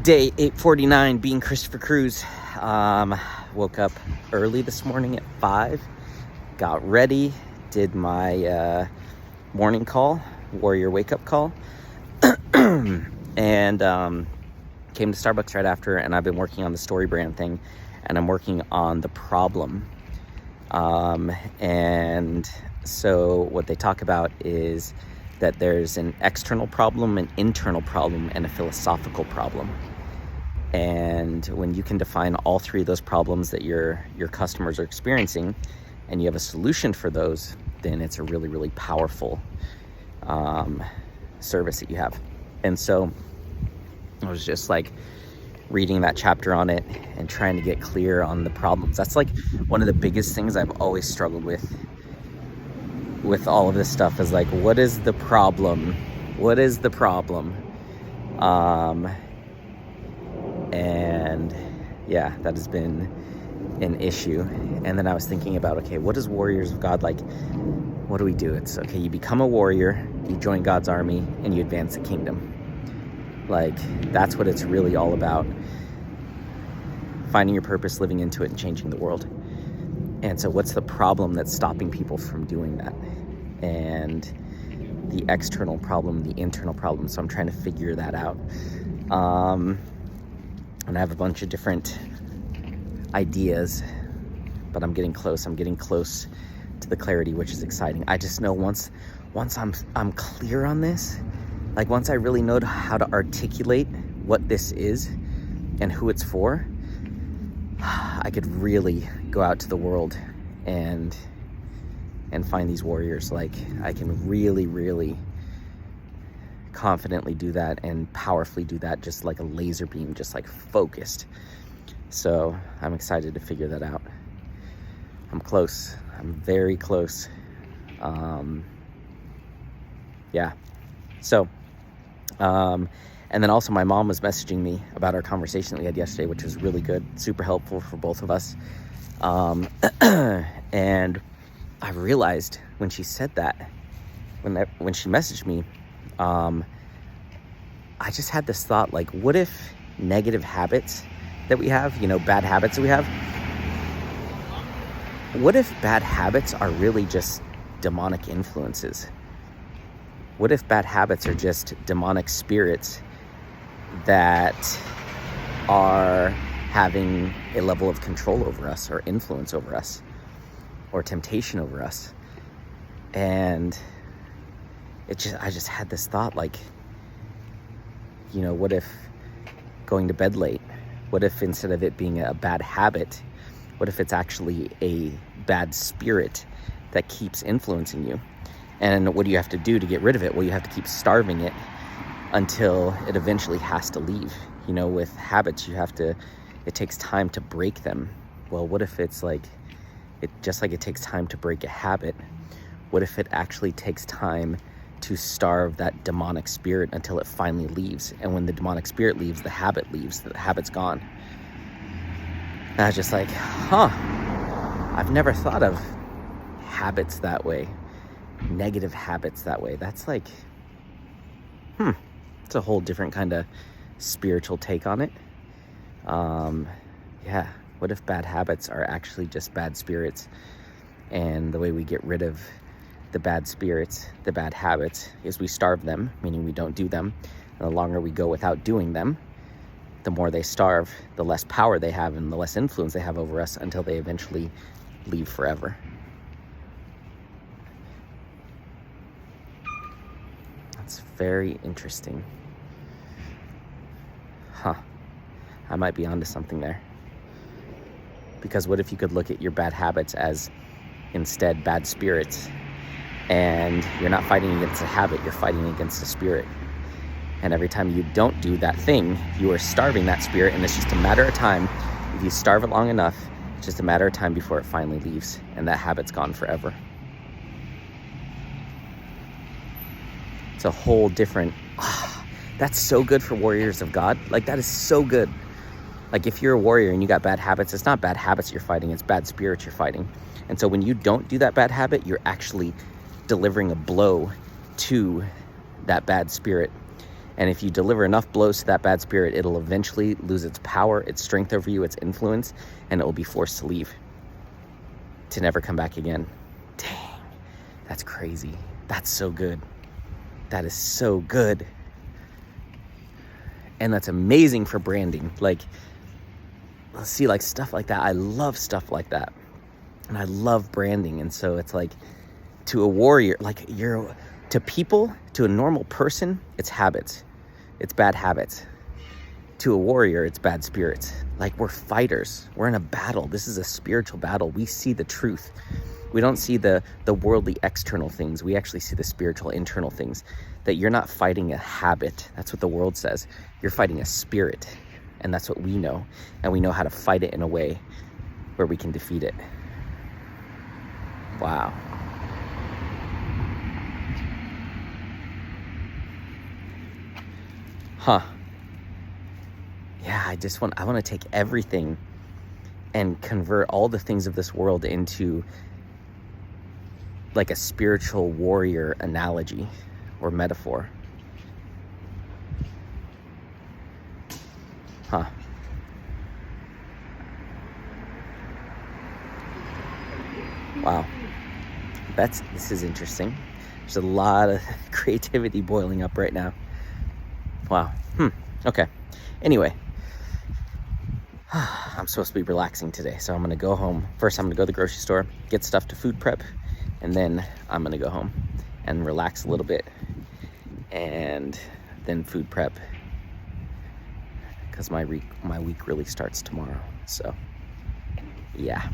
Day 849, being Christopher Cruz. Woke up early this morning at 5, got ready, did my morning call, warrior wake-up call, and came to Starbucks right after, and I've been working on the story brand thing, and I'm working on the problem. And so what they talk about is that there's an external problem, an internal problem, and a philosophical problem. And when you can define all three of those problems that your customers are experiencing, and you have a solution for those, then it's a really, really powerful service that you have. And so I was just like reading that chapter on it and trying to get clear on the problems. That's like one of the biggest things I've always struggled with all of this stuff, is like, what is the problem? What is the problem? And yeah, that has been an issue. And then I was thinking about, okay, what is Warriors of God like? What do we do? It's okay, you become a warrior, you join God's army, and you advance the kingdom. Like, that's what it's really all about. Finding your purpose, living into it, and changing the world. And so what's the problem that's stopping people from doing that? And the external problem, the internal problem. So I'm trying to figure that out. And I have a bunch of different ideas, but I'm getting close. I'm getting close to the clarity, which is exciting. I just know once I'm clear on this, like once I really know how to articulate what this is and who it's for, I could really go out to the world and find these warriors. Like, I can really, really confidently do that and powerfully do that, just like a laser beam, just like focused. So I'm excited to figure that out. I'm close. I'm very close. Yeah. So, and then also my mom was messaging me about our conversation that we had yesterday, which was really good, super helpful for both of us. And I realized when she said that, when she messaged me, I just had this thought, like, what if negative habits that we have, bad habits that we have, what if bad habits are really just demonic influences? What if bad habits are just demonic spirits that are having a level of control over us, or influence over us, or temptation over us? And I just had this thought, like, what if going to bed late, what if instead of it being a bad habit, what if it's actually a bad spirit that keeps influencing you? And what do you have to do to get rid of it? Well, you have to keep starving it until it eventually has to leave. With habits, it takes time to break them. Well, what if it's like, just like it takes time to break a habit, what if it actually takes time to starve that demonic spirit until it finally leaves? And when the demonic spirit leaves, the habit leaves, the habit's gone. And I was just like, I've never thought of habits that way, negative habits that way. That's like, it's a whole different kind of spiritual take on it. Yeah, what if bad habits are actually just bad spirits, and the way we get rid of the bad spirits, the bad habits, is we starve them, meaning we don't do them. And the longer we go without doing them, the more they starve, the less power they have and the less influence they have over us, until they eventually leave forever. That's very interesting. I might be onto something there. Because what if you could look at your bad habits as instead bad spirits, and you're not fighting against a habit, you're fighting against a spirit. And every time you don't do that thing, you are starving that spirit, and it's just a matter of time. If you starve it long enough, it's just a matter of time before it finally leaves, and that habit's gone forever. It's a whole different, that's so good for warriors of God. Like, that is so good. Like, if you're a warrior and you got bad habits, it's not bad habits you're fighting, it's bad spirits you're fighting. And so when you don't do that bad habit, you're actually delivering a blow to that bad spirit. And if you deliver enough blows to that bad spirit, it'll eventually lose its power, its strength over you, its influence, and it will be forced to leave, to never come back again. Dang, that's crazy. That's so good. That is so good. And that's amazing for branding. Like, let's see, like stuff like that. I love stuff like that. And I love branding. And so it's like, to a warrior, like to people, to a normal person, it's habits. It's bad habits. To a warrior, it's bad spirits. Like, we're fighters. We're in a battle. This is a spiritual battle. We see the truth. We don't see the worldly external things. We actually see the spiritual internal things. That you're not fighting a habit. That's what the world says. You're fighting a spirit. And that's what we know. And we know how to fight it in a way where we can defeat it. Wow. Huh. Yeah, I want to take everything and convert all the things of this world into like a spiritual warrior analogy or metaphor. Huh. Wow. This is interesting. There's a lot of creativity boiling up right now. Wow. Okay. Anyway, I'm supposed to be relaxing today, so I'm going to go home. First, I'm going to go to the grocery store, get stuff to food prep, and then I'm going to go home and relax a little bit, and then food prep, because my week really starts tomorrow. So, yeah.